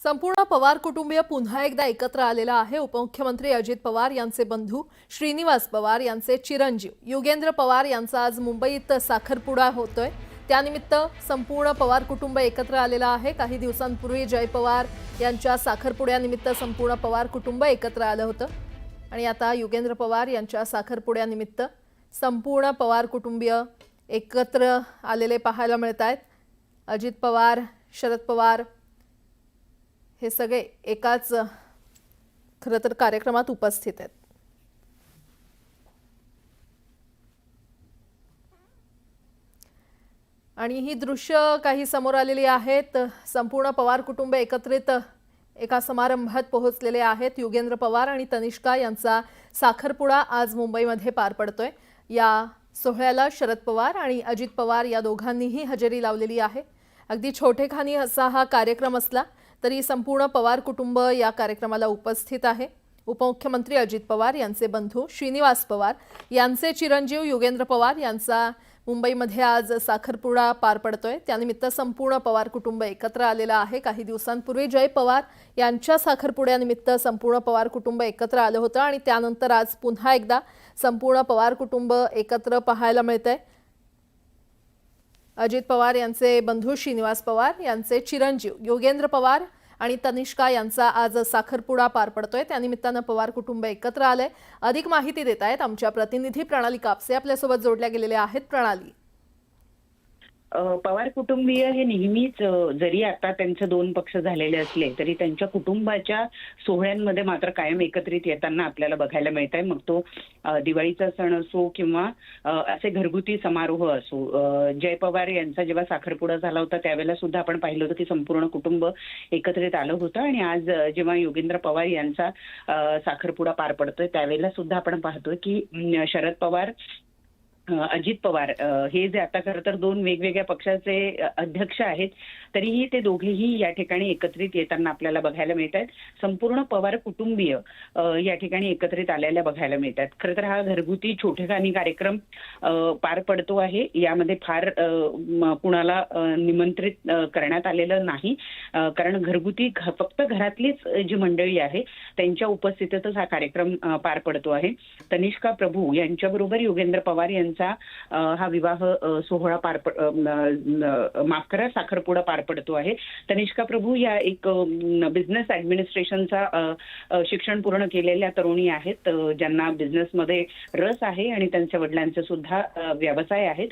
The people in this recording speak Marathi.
संपूर्ण पवार कुटुंबीय पुन्हा एकदा एकत्र आलेला आहे। उपमुख्यमंत्री अजित पवार यांचे बंधू श्रीनिवास पवार यांचे चिरंजीव युगेंद्र पवार यांचा आज मुंबईत साखरपुडा होतोय। त्यानिमित्त संपूर्ण पवार कुटुंब एकत्र आलेला आहे। काही दिवसांपूर्वी जय पवार यांच्या साखरपुड्यानिमित्त संपूर्ण पवार कुटुंब एकत्र आलं होतं आणि आता युगेंद्र पवार यांच्या साखरपुड्यानिमित्त संपूर्ण पवार कुटुंबीय एकत्र आलेले पाहायला मिळत आहेत। अजित पवार, शरद पवार हे सगळे एकाच खरं तर कार्यक्रमात उपस्थित आहेत। आणि ही दृश्य काही समोर आलेली आहेत। संपूर्ण पवार कुटुंब एकत्रित एका समारंभात पोहोचलेले आहेत। युगेंद्र पवार आणि तनिष्का यांचा साखरपुडा आज मुंबईमध्ये पार पडतोय। या सोहळ्याला शरद पवार आणि अजित पवार या दोघांनीही हजेरी लावलेली आहे। अगदी छोटेखानी असा हा कार्यक्रम असला तरी संपूर्ण पवार कुटुंब या कार्यक्रमाला उपस्थित आहे। उपमुख्यमंत्री अजित पवार यांचे बंधू श्रीनिवास पवार यांचे चिरंजीव युगेंद्र पवार यांचा मुंबईमध्ये आज साखरपुडा पार पडतोय। त्यानिमित्त संपूर्ण पवार कुटुंब एकत्र आलेला आहे। काही दिवसांपूर्वी जय पवार यांच्या साखरपुड्यानिमित्त संपूर्ण पवार कुटुंब एकत्र आलं होतं आणि त्यानंतर आज पुन्हा एकदा संपूर्ण पवार कुटुंब एकत्र पाहायला मिळतंय। अजित पवार यांचे बंधू श्रीनिवास पवार यांचे चिरंजीव युगेंद्र पवार आणि तनिष्का यांचा आज साखरपुडा पार पडतोय। त्यानिमित्तानं पवार कुटुंब एकत्र आलंय। अधिक माहिती देत आहेत आमच्या प्रतिनिधी प्रणाली कापसे आपल्यासोबत जोडल्या गेलेल्या आहेत। प्रणाली, पवार कुटुंबीय हे नेहमीच जरी आता त्यांचे दोन पक्ष झालेले असले तरी त्यांच्या कुटुंबाच्या सोहळ्यांमध्ये मात्र कायम एकत्रित येताना आपल्याला बघायला मिळत आहे। मग तो दिवाळीचा सण असो किंवा असे घरगुती समारोह असो। जय पवार यांचा जेव्हा साखरपुडा झाला होता त्यावेळेला सुद्धा आपण पाहिलं होतं की संपूर्ण कुटुंब एकत्रित आलं होतं आणि आज जेव्हा योगेंद्र पवार यांचा साखरपुडा पार पडतोय त्यावेळेला सुद्धा आपण पाहतोय की शरद पवार, अजित पवार हे जे आता खरं तर दोन वेगवेगळ्या पक्षाचे अध्यक्ष आहेत तरीही ते दोघेही या ठिकाणी एकत्रित येताना आपल्याला बघायला मिळत आहेत। संपूर्ण पवार कुटुंबीय या ठिकाणी एकत्रित आलेल्या बघायला मिळतात। खरं तर हा घरगुती छोटेखानी कार्यक्रम पार पडतो आहे। यामध्ये फार कुणाला निमंत्रित करण्यात आलेलं नाही, कारण घरगुती फक्त घरातलीच जी मंडळी आहे त्यांच्या उपस्थितीतच हा कार्यक्रम पार पडतो आहे। तनिष्का प्रभू यांच्याबरोबर युगेंद्र पवार यांचा हा विवाह सोहळा माफ करा साखरपुडा पार पडतो आहे। तनिष्का प्रभू या एक बिझनेस ऍडमिनिस्ट्रेशनचा शिक्षण पूर्ण केलेल्या तरुणी आहेत ज्यांना बिझनेसमध्ये रस आहे आणि त्यांच्या वडिलांचे सुद्धा व्यवसाय आहेत।